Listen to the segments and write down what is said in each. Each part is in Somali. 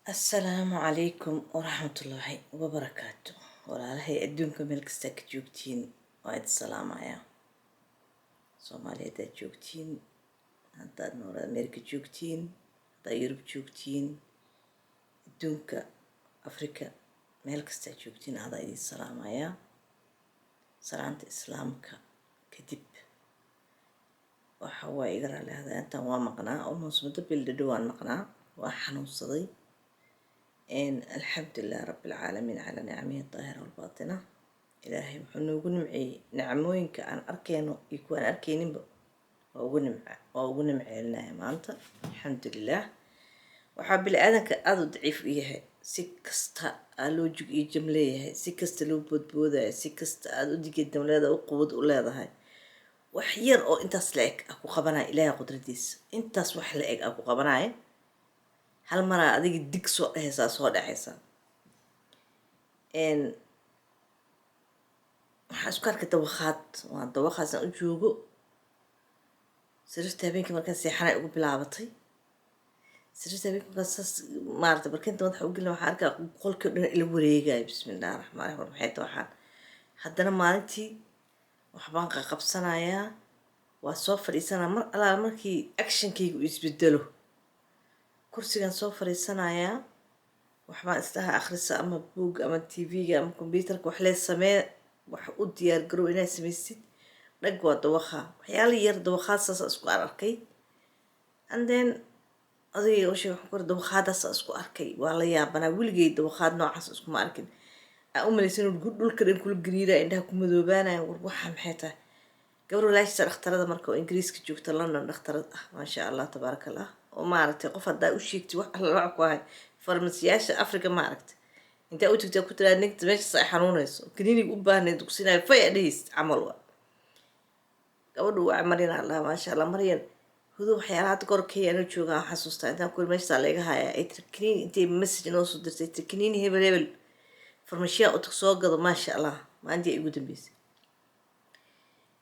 السلام عليكم ورحمة الله وبركاته. والله أدونكم ملك جوجتين وايد السلام يا صوماليا دا جوجتين، هذا نور أمريكا جوجتين، هذا يوروب جوجتين، أدونك أفريقيا ملك جوجتين، هذا إيدي السلام يا سلامة إسلامك كدب وحوا يقرأ لهذا أنت ومقنا أو مصمت بالدوان مقنا وحنو صدي إن الحمد لله رب العالمين على نعمه الظاهرة والباطنة. إلهي وحنو نمعي نعموين كأن أركينو يكون أركينين وأغنمع لنا مانتا الحمد لله. وحاب الآذان كأذو ضعيف إياه سكستا ألو جوجي جمليه سكست لو بود سكست أذو ديك الدولة وقود ولا هاي وحير أو أنت سلك أكو خبرنا إلهي قدرتيس أنت صح لك أكو خبرنا هل مرة أديك الدك سوء هسا صودا حسا إن حاسكار كتوخات وان توخات سنجوجو سرشت بينك مركز سيحنا يقول بلعبتي سرشت بينك مركز مارت بركنت واضح وقول له حركة قول كنا الوريجا بسم الله الرحمن الرحيم حيت وحان حدنا مالتي وحبان قبصنا يا وصوفر إنسان مر على مركي أكشن كي يسبدله كرسي كان صوفر إنسان يا وحبان استها آخر أما بوج أما تي أما كمبيوتر وحلا السماء وحقود ديار جرو إنها سميستي رجوا دوخة وحيالي ير دوخة ساس أسكو أركي and then أذي وشي حكر دوخة داس أسكو أركي والله يا بنا ولقي دوخة نوع حس أسكو ما أركن أم اللي سنو تقول كريم كل جريرة عندها كم ذوبانة وروحها محيطة قبل لا يصير اخترض مركو إنجليز كجوكت لندن اخترض ما شاء الله تبارك الله وما عرفت قفت دا وشيكتي وح الله معك واحد فرمسياش أفريقيا ما عرفت أنت قلت كنت لأنك تمشي صحيح حنونس وكنيني قبها ندوسينا في أديس عملوا قبل عمرنا الله ما شاء الله مريم هذو حيالات كوركي أنا شوقها حسوستا أنت كل ماشي عليها هاي تركنين أنت مسج نوصل درس تركنين هي بليبل فرمشيا وتقصوق ما شاء الله ما عندي يقول بيس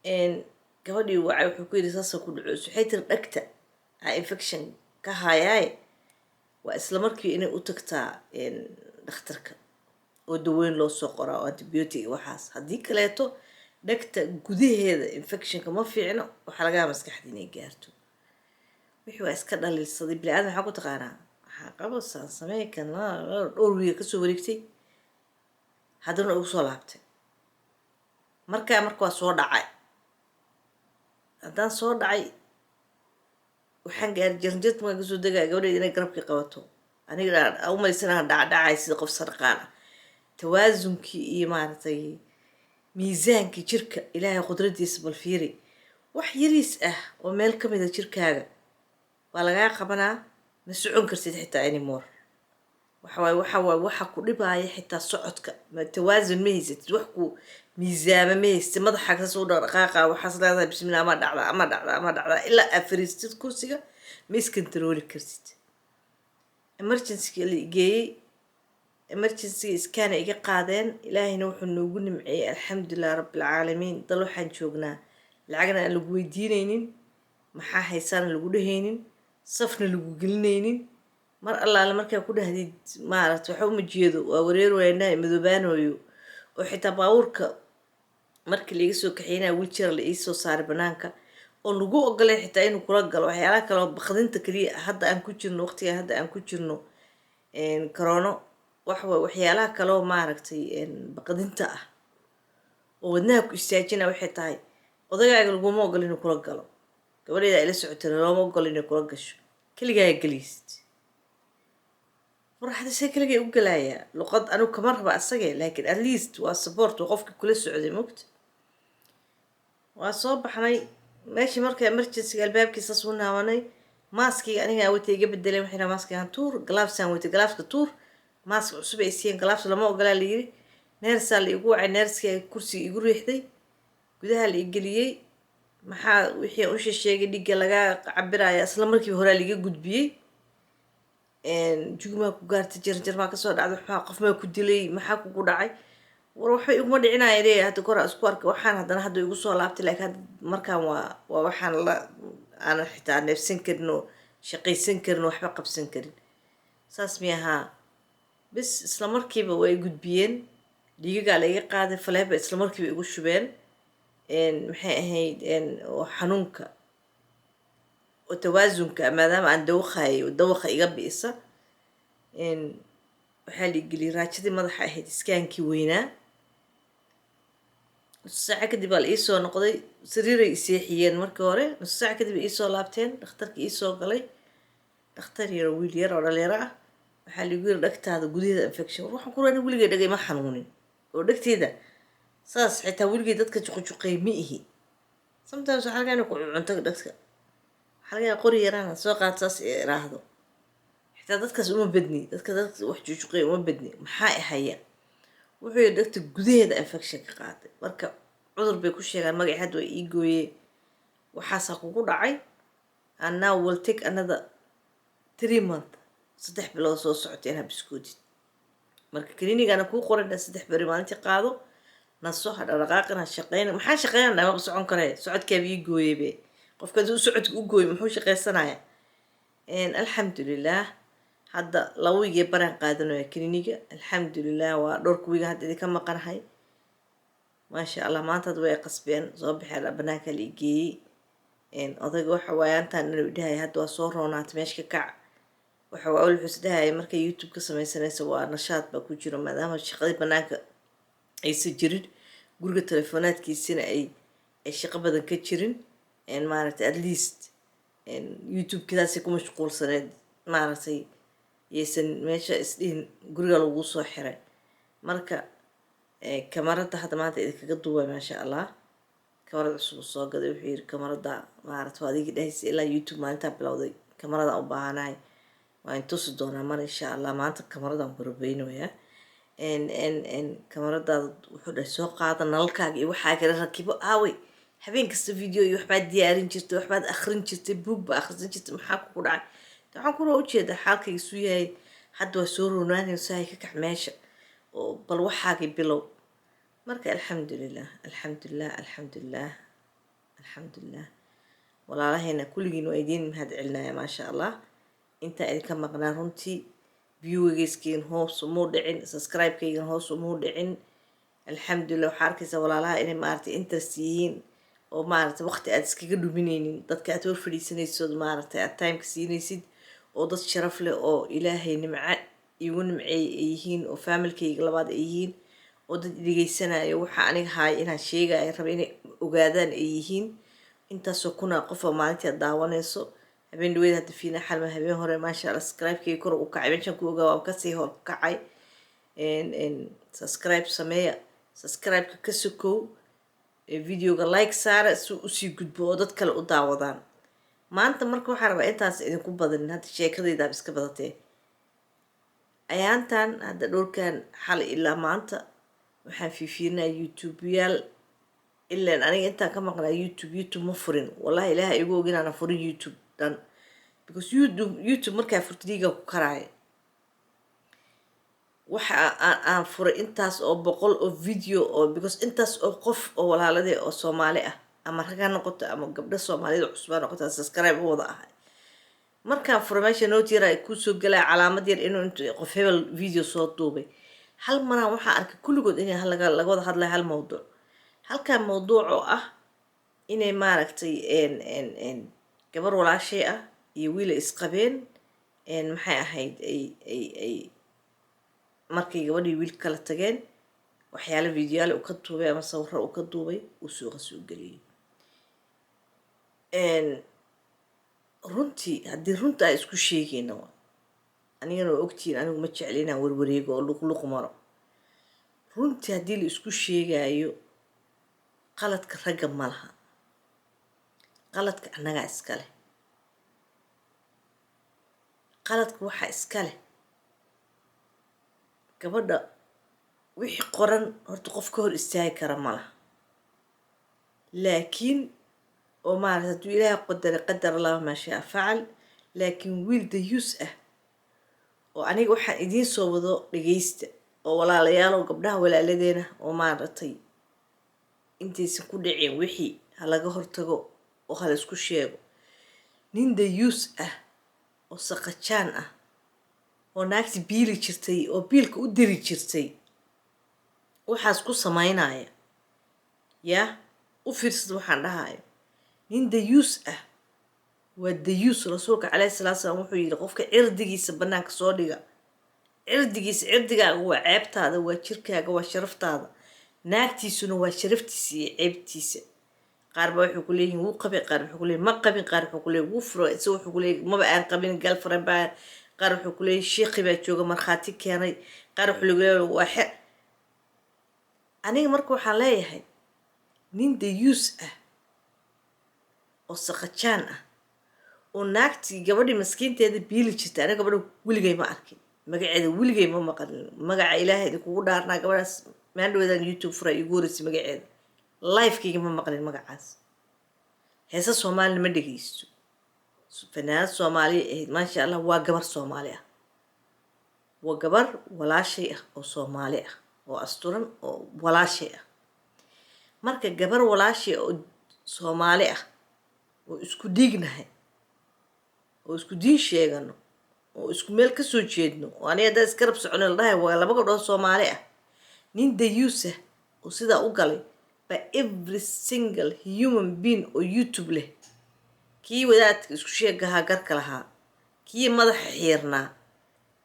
إن قبل وعي وحكي رصاص كل عز حيت الأكتة infection كهاي وإسلامك إنه أتكتا إن دخترك ودوين لو سقرا وانتبيوتي وحاس هديك لاتو دكتا جودي هذا infection كما في عنا وحلقة مسكحتيني جارتو وحوا إسكتنا للصديق بالعادة حقو تقانا قبل سمعي كان لا أروي كسو وريكتي هذا نوصل لابتي مركا صور دعاي هذا صور دعاي وحن قال جرنجت ما جزء دقة قولي إني قربك قوته أنا أول ما يصير دعاي يصير قف سرقانة توازنك إيمانتي ميزانك شركة إلهي قدرتي يسبل فيري وحيريس ومالكم إذا شركة هذا ولا قبنا مسعون كرسيت حتى أنيمور وحا كل باي حتى صعدك ما توازن ميزت وحكو ميزان ميزت مضحك صوت رقاقة وحصل هذا بسم الله ما دعلا إلا أفريست كرسية ميس كنترول كرسيت emergency اللي جاي emergency كان إيجا قادين إلهي نوح نقول معي الحمد لله رب العالمين ضلوا حنشوقنا العقنا اللي قويدينين محا حيسان اللي قولهينين صفنا اللي قلنينين مر الله لمركا كل هديد ما عرفت وحوم جيدو وورير وينا مذوبان ويو وحتى باورك مركا اللي يسوي كحينا ويلشر اللي يسوي صار بنانكا ونقول أقول حتى إنه كرجل وحيالك لو بخدنت كري هذا أن كتشرنو وقتي هذا أن كتشرنو إن كورونا وحيالك لو ما عرفتي إن بخدنت ودناك استاجنا وحتاي وضيع يقول ما أقول إنه كرجل قبل إذا لسه لو ما أقول إنه كرجش كل جاي جليست وراح هذا الشيء كله يقول لها لقد أنا كمرة بأسجع لكن أتليست والسبورت وقفك كل السعودي مكت وأصاب حناي ماشي مركا إمرجنسي الباب كيس صونا واني ماسكي أنا أوتي جب الدليل وحنا ماسكي عن تور جلافس أوتي جلافس كتور ماسك سبع سين جلافس لما أقول لي نرس اللي يقوع نرس كرسي يقول يحدي كده اللي يجليه محا وحي وش الشيء اللي جلجا عبرايا أصلا مركي هورا اللي جود بيه إن جوما كوجارت جرجر ما كسر عاد قف ما كدلي محا كودعي وروح يقوم دعينا إليه هتكرر أسكوارك وحنا هذا هذا يقول صلاة لك هذا مركب وحنا لا أنا حتى نفسي كرنو شقي سنكرنو حبق بسنكرن saas miyahaa bis isla markiiba way gudbiyeen dhiigagaa la iga qaaday faleeba isla markiiba igu shubeen maxay ahayd oo xanuunka oo tawaasunka maadaama aan dawaqayo dawaqa iga bi'isa waxaa la igeliyay raajadii madaxa ahayd iskaankii weynaa nus saaca kadib baa la iisoo noqday sariiray iseexiyeen markii hore nus saaca kadib ay iisoo laabteen dhakhtarkii iisoo galay dhakhtar yar oo wiil yar oo dhalinyaro ah waxaa lagu yiri dhegtaada gudaheeda infection waxaan ku raani weligay dhegay ma xanuunin oo dhegteeda saas xitaa weligay dadka juqjuqay ma ihi sometimes waxaa laga inay ku cunto dhegta waxaa laga qori yaraan soo qaad saas iraahdo xitaa dadkaas uma badni dadka wax juqjuqay uma badni maxaa ahaya wuxuu yiri dhegta gudaheeda infection ka qaaday marka cudur bay ku sheegaan magac had way ii gooyee waxaasaa kugu dhacay and now will take another 3 months 3 bilood soo socotay inaad biskoodid marka kaniinigana kuu qoran 3 beri maalintii qaado naso ha dhaqaaqina shaqeyn maxaa shaqeynaa ma socon karee socodkeeba ii gooyebe qofka uu socodka u gooy muxuu shaqeysanayaa alxamdulilah hadda 2 wiig baran qaadanayo kaniiniga alxamdulilah waa dhowr wiig hadda idinka maqanahay maasha Allah maanta way qasbeen soo bixeen banaanka la igeeyay odayga waxa waayantaan inuu dhahay hadda waa soo roonaatay meeshka kac waxa waa ul xusdahay markay YouTube ka sameysanayso waa nashaad ba ku jiro maadaama shaqadii banaanka aysan jirin guriga telefonaadkiisina ay shaqo badan ka jirin maaragtay at least YouTube kidaasi ku mashquulsaneed maaragtay yeesan meesha isdhiin guriga lagu soo xiray marka kamarada hadda maanta idinkaga duubay maasha Allah kamarada cusub soo gaday wuxuu yiri kamarada maaragtay waa adiga dhahaysay ilaa YouTube maalinta bilowday kamarada u baahanahay waan tusi doonaa mar insha Allah maanta kamaradan barbeynaya kamarada wuxuu dhahay soo qaada nalalkaaga iyo waxaa kale rakibo aaway habeen kasta video iyo waxbaad diyaarin jirtay waxbaad akhrin jirtay buug ba akhrisan jirtay maxaa ku dhacay waxaan ku roo jeedaa xaalkayga suu yahay hadda waa soo roonaanaysaa ka kax meesha oo bal waxaagii bilow marka alxamdulilah alxamdulilah alxamdulilah alxamdulilah walaalahayna kulligiin waa idiin mahad celinaya maasha Allah inta idinka maqnaa runtii viewgayskiin hoos uma dhicin subscribe-kaygan hoos uma dhicin alxamdulilah waxaa arkaysaa walaalaha inay maaragtay interest yihiin oo maaragtay waqti aad iskaga dhuminaynin dadka aad hor fadhiisanaysood maaragtay aad timeka siinaysid oo dad sharaf leh oo ilaahay nimca igu nimceey ay yihiin oo familkayga labaad ay yihiin oo dad dhegeysanaayo waxa aniga haay inaan sheegayo raba inay ogaadaan ay yihiin intaasoo kuna qof oo maalintii aad daawanayso habeen dhaweyd hadda fiina xalma habeen hore maasha Allah subscribe-kayga kor u kacay meeshaan ku ogaa waan kasii hor kacay subscribe sameeya subscribe-ka ka sokow videoga like saara si u sii gudbo oo dad kale u daawadaan maanta marka waxaan rabaa intaas idinku badanin hadda sheekadayda iska badatee ayaantan hadda dhowrkan xal ilaa maanta waxaan fiirinaa YouTube-yaal ilaan aniga intaan ka maqnaa YouTube ma furin wallahi ilaahay igu og inaan furin YouTube dan because YouTube markaa furtidiga ku karaayo waxa aan furay intaas oo 100 oo video oo because intaas oo qof oo walaaladee oo Soomaali ah ama rag ha noqoto ama gabdho Soomaalida cusub ha noqoto subscribe u wada ahay markaan furay meesha note yar ay ku soo galay calaamad yar inuu qof hebel video soo duubay hal maraan waxaa arkay kulligood inay laga wada hadlay hal mowduuc halkaan mowduuc oo ah inay maaragtay gabar walaashay ah iyo wiil isqabeen maxay ahayd ay markay gabadhii wiil kala tageen waxyaalo videoyaal uu ka duubay ama sawirro uu ka duubay uu suuqa soo geliyay runtii haddii runta ay isku sheegayna anigana waa ogtihiin anigu ma jecli inaan warwareego oo luqluq maro runtii haddii la isku sheegayo qaladka ragga ma laha qaladka annagaa iska leh qaladka waxaa iska leh gabadha wixii qoran horta qof ka hor istaagi kara ma laha laakiin oo maaragtay hadduu ilaahay qadaray qadar Allah maa shaa facal laakiin wiil dayuus ah oo aniga waxaan idiin soo wado dhageysta oo walaalayaal oo gabdhaha walaaladeena oo maaragtay intaysan ku dhicin wixii ha laga hortago oo ha la isku sheego nin dayuus ah oo saqajaan ah oo naagti biili jirtay oo biilka u diri jirtay waxaas ku samaynaya yaa u fiirsad waxaan dhahayo nin dayuus ah waa dayuus rasuulka calayhi salaatu salaam wuxuu yidhi qofka cirdigiisa bannaanka soo dhiga cirdigaaga waa ceebtaada waa jirkaaga waa sharaftaada naagtiisuna waa sharaftiisa iyo ceebtiisa qaar baa wuxuu ku leeyihin wuu qabin qaar wuxuu ku leeyihin ma qabin qaar wuxuu ku leeyihin wuu furo isa wuxuu ku leeyihin maba aan qabin galfaren baa qaar wuxuu ku leeyihin sheekhi baa jooga markhaati keenay qaar wuxuu leeyahay waa xer aniga marka waxaan leeyahay nin dayuus ah oo saqajaan ah oo naagtii gabadhii maskiinteeda biili jirtay aniga gabadha weligay ma arkin magaceeda weligay ma maqalin magaca ilaahay idinkugu dhaarnaa gabadhaas maandhaweedaan youtube fura igu horeysay magaceeda lifekayga ma maqlin magacaas heesa soomaalina ma dhegeysto fanaanad soomaaliya ahayd maasha allah waa gabar soomaali ah waa gabar walaashay ah oo soomaali ah oo asturan oo walaashay ah marka gabar walaashay oo soomaali ah oo isku dhiignahay oo isku diin sheegano oo isku meel ka soo jeedno oo aniga haddaa iska rab socono la dhahay waa laba gabdhood soomaali ah nin dayuus ah oo sidaa u galay by every single human being oo youtube leh kii wadaadka isku sheegahaa garka lahaa kii madaxa xiirnaa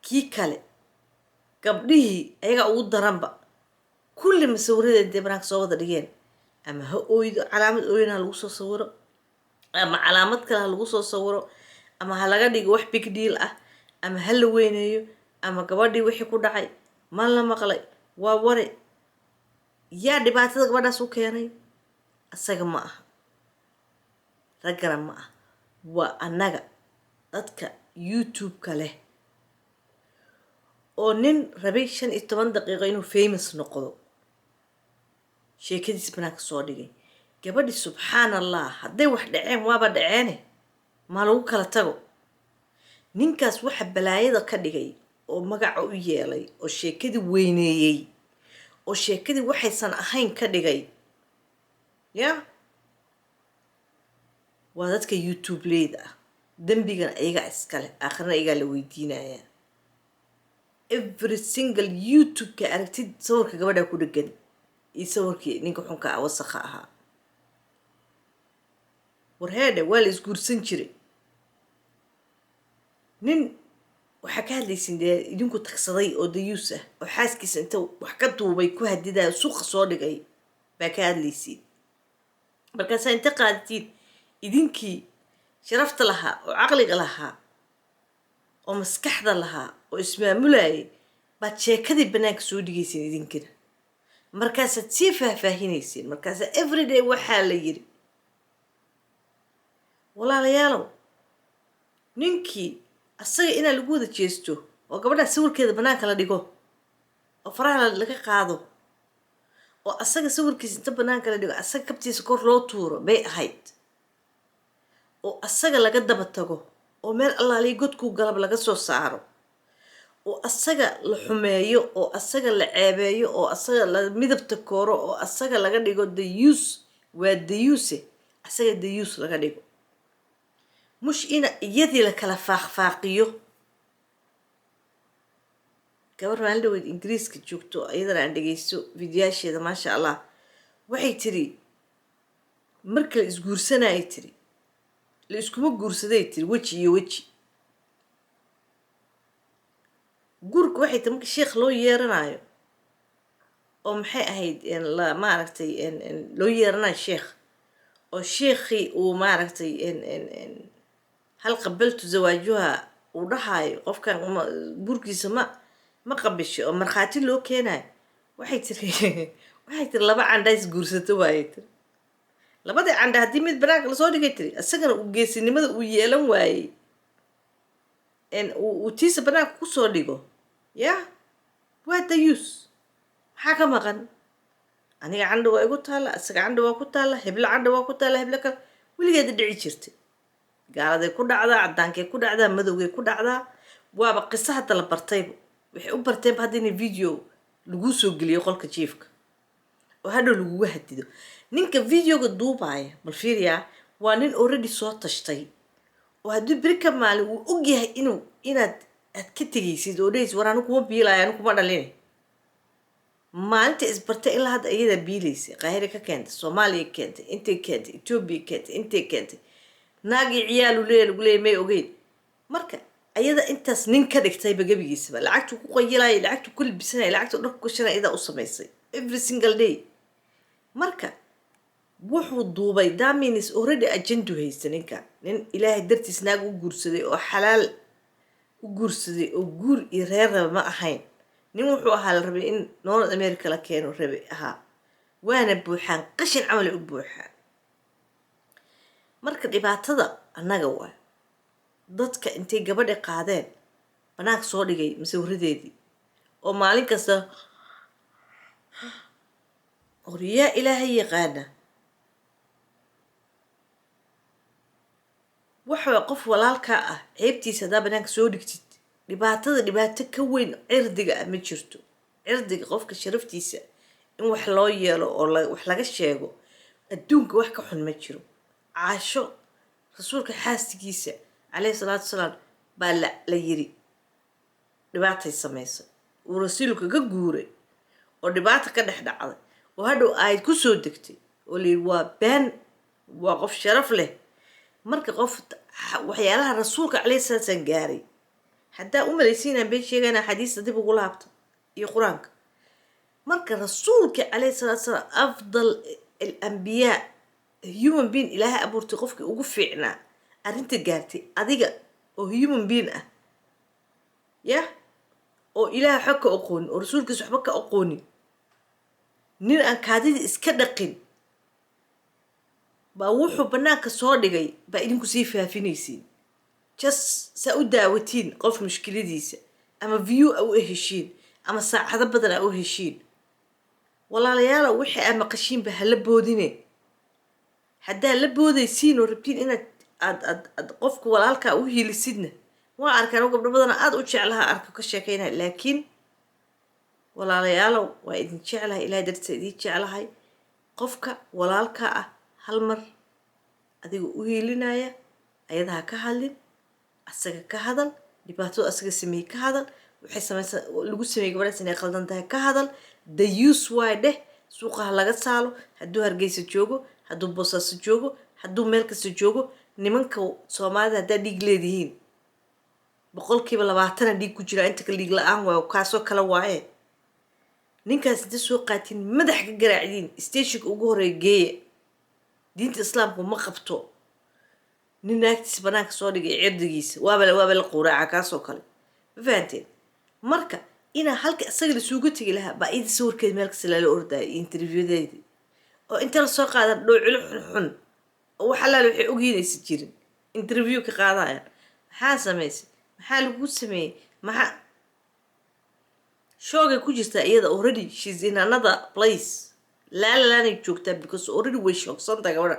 kii kale gabdhihii ayaga ugu daranba kulli masawiradeed intay banaanka soo wada dhigeen ama ha ooydo calaamad ooyin ha lagu soo sawiro ama calaamad kale ha lagu soo sawiro ama ha laga dhigo wax big deal ah ama ha la weyneeyo ama gabadhii wixii ku dhacay ma la maqlay waa ware yaa dhibaatada gabadhaas u keenay asaga ma aha raggana ma ah waa annaga dadka youtube-ka leh oo nin rabay 15 daqiiqo inuu famous noqdo sheekadiis banaanka soo dhigay gabadhi subxaan allah hadday wax dhaceen waaba dhaceene ma lagu kala tago ninkaas waxa balaayada ka dhigay oo magaca u yeelay oo sheekadii weyneeyey oo sheekadii waxaysan ahayn ka dhigay yaa waa dadka youtube leyda ah dembigana ayaga iskale aakhirna ayagaa la weydiinayaa every single youtube-ka aragtid sawirka gabadha ku dhegan iyo sawirkii ninka xunka ah wasakha ahaa warheedhe waa la isguursan jiray nin waxaa ka hadlaysin dee idinku tagsaday oo dayuus ah oo xaaskiisa inta wax ka duubay ku hadidaya suuqa soo dhigay baa ka hadlaysiin markaasaa inta qaadatiin idinkii sharafta lahaa oo caqliga lahaa oo maskaxda lahaa oo ismaamulayay baad sheekadii banaanka soo dhigaysiin idinkina markaasaad sii faahfaahinaysiin markaasaa everyday waxaa la yidhi walaalayaalow ninkii asaga inaa lagu wada jeesto oo gabadhaa sawirkeeda banaanka la dhigo oo faraha laga qaado oo asaga sawirkiisa inta banaanka la dhigo asaga kabtiisa kor loo tuuro bay ahayd oo asaga laga daba tago oo meel allaaliya godkuu galab laga soo saaro oo asaga la xumeeyo oo asaga la ceebeeyo oo asaga la midabta kooro oo asaga laga dhigo dayuus waa dayuuse asaga dayuus laga dhigo mush ina iyadii la kala faaqfaaqiyo gabar maalin dhaweyd ingiriiska joogto iyadana aan dhegeysto fiidiyaasheeda maasha allah waxay tiri marka la isguursanayay tiri la iskuma guursaday tiri weji iyo weji guurka waxay tiri marka sheekh loo yeeranayo oo maxay ahayd maaragtay loo yeeranayo sheekh oo sheekhii uu maaragtay hal qabaltu zawaajuha uu dhahayo qofkan guurkiisa ma qabisho oo markhaati loo keenayo waxay tiri laba candha is guursato waayay tiri labadii candha haddii mid banaanka lasoo dhigay tiri isagana uu geesinimada uu yeelan waayey uu tiisa banaanka kusoo dhigo yaa waa dayuus maxaa ka maqan aniga candha waa igu taalla isaga candha waa ku taalla heblo candha waa ku taalla heblo kale weligeeda dhici jirtay gaaladay ku dhacdaa caddaankay ku dhacdaa madowgay ku dhacdaa waaba qiso hadda la bartayba waxay u barteenba hadda inay video laguu soo geliyo qolka jiifka oo hadhow laguga hadido ninka videoga duubaya bal fiiriyaa waa nin already soo tashtay oo haddii beri ka maalin uu ogyahay inaad aad ka tegaysid oo dhahaysid war anu kuma biilaayo anu kuma dhalin maalinta isbartay ilaa hadda iyadaa biilaysay qaahire ka keentay soomaaliya keentay intay keentay etoobiya keentay intay keentay naagii ciyaalu leeya lagu leeyay may ogeyn marka ayada intaas nin ka dhigtayba gebigiisaba lacagtuu ku qayilaaya lacagtuu ku libisanaya lacagtuu dharku gashanaya iyadaa u samaysay every single day marka wuxuu duubay daminis already ajendu haysta ninka nin ilaahay dartiis naag u guursaday oo xalaal u guursaday oo guur iyo reer raba ma ahayn nin wuxuu ahaa la rabay in North America la keeno rabay ahaa waana buuxaan qashin camali u buuxaan marka dhibaatada annaga waa dadka intay gabadha qaadeen banaanka soo dhigay masawiradeedii oo maalin kasta oriyaa ilaahay yaqaana waxa qof walaalkaa ah ceebtiisa hadaa banaanka soo dhigtid dhibaato ka weyn cirdiga ah ma jirto cirdiga qofka sharaftiisa in wax loo yeelo oo wax laga sheego adduunka wax ka xun ma jiro caasho rasuulka xaastigiisa calayhi salaatu wasalaam baa la yiri dhibaatay samaysay uu rasuulka ka guuray oo dhibaato ka dhex dhacday oo hadhow aayad ku soo degtay oo la yiri waa been waa qof sharaf leh marka qof waxyaalaha rasuulka calayhi salaatu wasalaam gaaray haddaa u malaysiinaan been sheegana xadiista dib ugu laabta iyo qur-aanka marka rasuulka calayhi salaatu wasalaam afdal alambiyaa human being ilaahay abuurtay qofkii ugu fiicnaa arrinta gaartay adiga oo human being ah yah oo ilaahay xog ka aqoonin oo rasuulkiisa waxba ka aqoonin nin aan kaadida iska dhaqin baa wuxuu banaanka soo dhigay baa idinku sii faafinaysiin just saa u daawatiin qof mushkiladiisa ama view a u heshiin ama saacado badan a u heshiin walaalayaala wixii aa maqashiinba hala boodine haddaa la boodaysiin oo rabtiin inaad aad qofka walaalkaa u hiilisidna waa arkaan oo gabdho badana aad u jeclaha arko ka sheekaynaya laakiin walaalayaalow waa idin jeclahay ilaahay dartiisa idin jeclahay qofka walaalkaa ah hal mar adiga u hiilinaya ayadaha ka hadlin asaga ka hadal dhibaatada asaga sameeyey ka hadal waxay samaysa lagu sameeyey gabadhaas inay qaldan tahay ka hadal the use waay dheh suuqaha laga saalo hadduu hargeysa joogo hadduu boosaaso joogo hadduu meel kasta joogo nimanka soomaalida haddaa dhiig leedihiin 20% dhiig ku jira inta ka dhiig la-aan waayo kaasoo kale waaye ninkaas inta soo qaatiin madax ka garaacdiin stationka ugu horeeya geeya diinta islaamku ma qabto nin naagtiisa banaanka soo dhigay cirdigiisa waaba la quuraaca kaasoo kale ma fahanteen marka inaa halka isaga lasuuga tegi lahaa baa idin sawirkeed meel kasta lala ordaya iyo interviewdeeda oo inta la soo qaadan dhoocilo xunxun oo wax allaale waxay ogyiinaysa jirin interview ka qaadayaan maxaa samaysay maxaa lagu sameeyey maxaa shoogay ku jirtaa iyada already she's in another place laalaanay joogtaa because already way shoogsantaa gabadha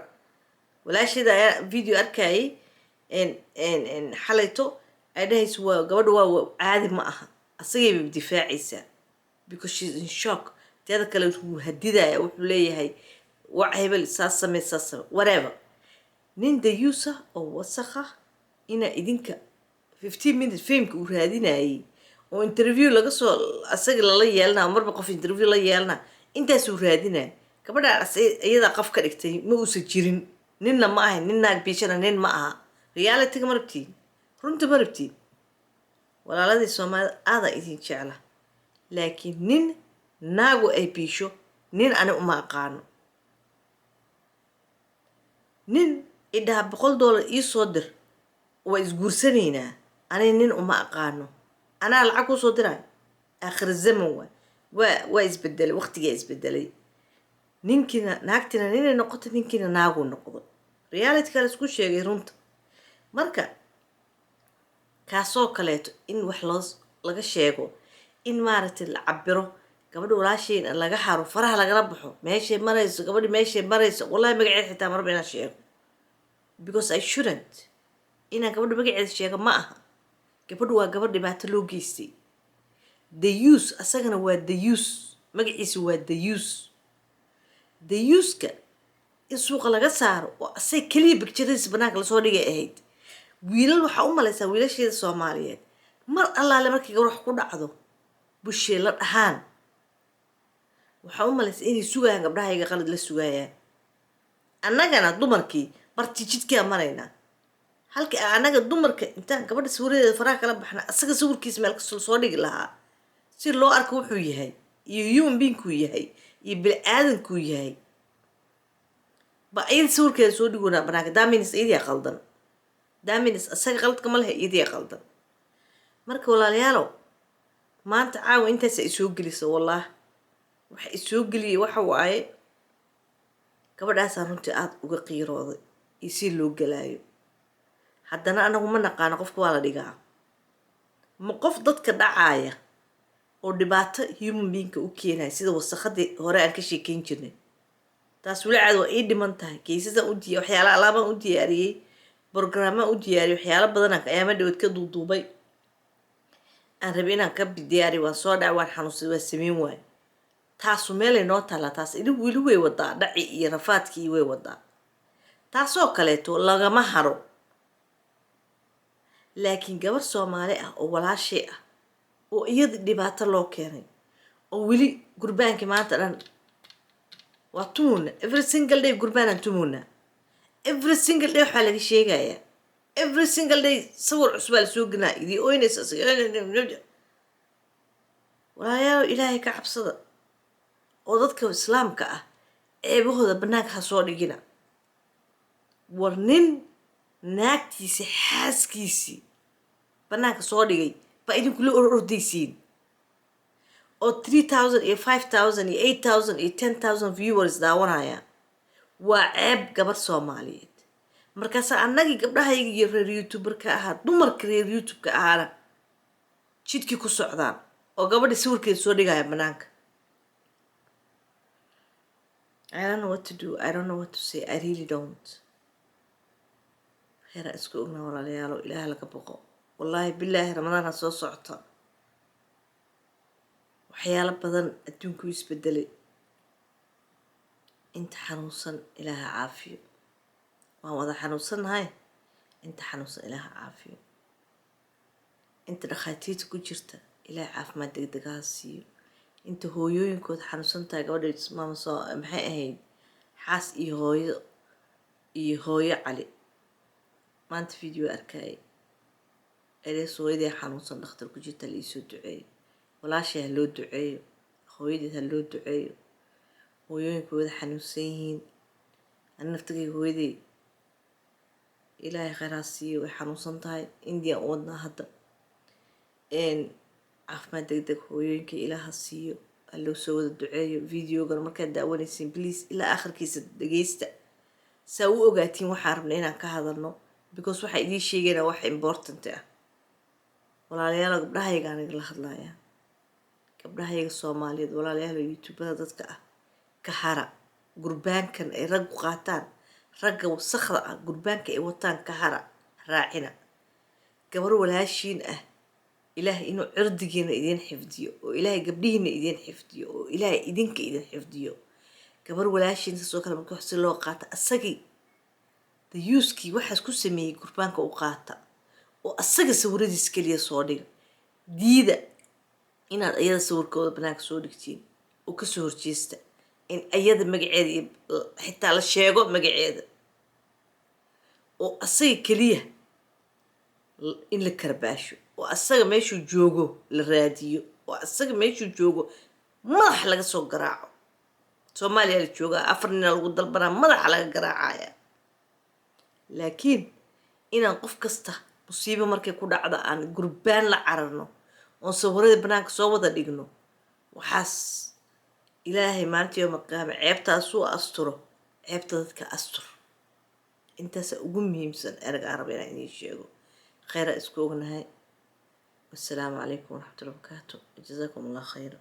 walaasheeda ayaa video arkayay xalayto ay dhahayso waa gabadha waa caadi ma aha asagayba difaacaysaa because she's in shock teeda kale wuu hadidaya wuxuu leeyahay wac hebel saas samee whatever nin dayuusa oo wasakha inaa idinka 15 minutes filmka uu raadinayay oo interview laga soo asaga lala yeelnaa marba qof interview la yeelnaa intaasuu raadinaya gabadha iyadaa qof ka dhigtay ma uusan jirin ninna ma ahayn nin naag biishana nin ma aha realityga ma rabtiin runta ma rabtiin walaaladii soomaalida aadaa idin jecla laakiin nin naagu ay biisho nin ani uma aqaano nin idhaha $100 ii soo dir waa isguursanaynaa ani nin uma aqaano anaa lacag kuu soo diraayo aakhir zaman waa isbedelay waqtigaa isbedelay ninkiina naagtina ninay noqoto ninkiina naagu noqdo reality kale isku sheegay runta marka kaasoo kaleeto in wax laga sheego in maaragtay la cabiro gabadha walaashayna laga haro faraha lagala baxo meeshay marayso gabadhi meeshay marayso wallahi magaceed xitaa marba inaan sheego because I shouldn't inaan gabadha magaceeda sheego ma aha gabadhu waa gabadh dhibaato loo geystay the use asagana waa the use magaciisa waa the use the use-ka in suuqa laga saaro oo asay keliya bicturihiisa banaanka lasoo dhigay ahayd wiilal waxaa u malaysaa wiilasheeda soomaaliyeed mar allaale markii gabar wax ku dhacdo bushee la dhahaan waxaa u malaysa inay sugayaan gabdhahayga qalad la sugayaan annagana dumarkii barti jidkaa maraynaa halka annaga dumarka intaan gabadha sawiradeeda faraha kala baxna asaga sawirkiisa meel kasoo soo dhigi lahaa si loo arko wuxuu yahay iyo human beingkuu yahay iyo bini-aadankuu yahay ba iyada sawirkeeda soo dhigoonaa banaanka daaminis iyadiyaa qaldan daaminis asaga qaladka ma lehe iyadiyaa qaldan marka walaalayaalow maanta caawa intaasa isoo gelisa wallaah waxa isoo geliyay waxa waaye gabadhaasaan runtii aada uga qiirooday iyo si loo galaayo haddana anagu ma naqaano qofka waa la dhigaa ma qof dadka dhacaaya oo dhibaato human beingka u keenaya sida wasakadii hore aan ka sheekeyn jirnay taas weli caad waa ii dhiman tahay kaysasaan waxyaala alaabaan u diyaariyey brogrammaan u diyaariyey waxyaala badanaan ayaama dhawood ka duuduubay aan rabay inaan ka diyaariy waan soo dhaca waan xanuunsaday waa sameyn waayo taasu meelay noo taallaa taas weli way wadaa dhaci iyo rafaadkii way wadaa taasoo kaleeto lagama haro laakiin gabar soomaali ah oo walaashay ah oo iyada dhibaato loo keenay oo weli gurbaankii maanta dhan waa tumuuna every single day gurbaanaan tumuuna every single day waxaa laga sheegayaa every single day sawir cusbaa la soo gelinaa idii oynaysa walaayaalo ilaahay ka cabsada oo dadka islaamka ah ceebahooda bannaanka ha soo dhigina war nin naagtiisii xaaskiisii bannaanka soo dhigay baa idinkula ordaysiin oo 3000 iyo 5000 iyo 8000 iyo 10000 viewers daawanaya waa ceeb gabar soomaaliyeed markaasa annagii gabdhahayga iyo reer youtuberka ahaa dumarka reer youtubeka ahaana jidkii ku socdaan oo gabadha sawirkeeda soo dhigaya bannaanka I don't know what to do. I don't know what to say. I really don't. خير اسكو ogna walaalayaalo ilaaha laga boqo wallahi billahi ramadaan soo socota waxyaalo badan adduunku isbedelay inta xanuunsan ilaaha caafiyo waan wada xanuunsanahay inta xanuunsan ilaaha caafiyo inta dhakhaatiirta ku jirta ilaaha caafimaad degdeg ah siiyo inta hooyooyinkooda xanuunsan tahay gabadha maama soo maxay ahayd xaas iyo hooyo cali maanta video arkay ereys hooyadii xanuunsan dhakhtar ku jirta la isoo duceeyo walaashay ha loo duceeyo hooyadeed ha loo duceeyo hooyooyinkooda xanuunsan yihiin ana naftigayga hooyaday ilaahay khayraa siiyo way xanuunsan tahay indian u wadnaa hadda caafimaad degdeg hooyooyinka ilaaha siiyo ha loo soo wada duceeyo videogan markaad daawanaysiin please ilaa akhirkiisa dhageysta saa u ogaatiin waxaan rabna inaan ka hadalno because waxaa idiin sheegayna wax important ah walaalayaal gabdhahayga anigala hadlayaa gabdhahayga soomaaliyeed walaalayaal youtubada dadka ah ka hara gurbaankan ay raggu qaataan ragga wasakda ah gurbaanka ay wataan ka hara raacina gabar walaashiin ah ilaahay inuu cirdigiina idin xifdiyo oo ilaahay gabdhihiina idin xifdiyo oo ilaahay idinka idin xifdiyo gabar walaashiin soo kale markii wax si loo qaata asagii dayuuskii waxaas ku sameeyey gurbaanka u qaata oo asaga sawiradiis keliya soo dhiga diida inaad ayada sawirkooda bannaanka soo dhigtiin oo kasoo horjeesta in ayada magaceeda iyo xitaa la sheego magaceeda oo asaga keliya in la karbaasho oo asaga meeshuu joogo la raadiyo oo asaga meeshuu joogo madax laga soo garaaco soomaaliya la joogaa 4 nin lagu dalbanaa madaxa laga garaacaya laakiin inaan qof kasta musiibo markay ku dhacdo aan gurbaan la cararno oon sawirada bannaanka soo wada dhigno waxaas ilaahay maalinta yooma qiyaama ceebtaasuu asturo ceebta dadka astur intaasa ugu muhiimsan erag aan raba inaan idiin sheego khayra isku ognahay والسلام عليكم ورحمة الله وبركاته جزاكم الله خيرا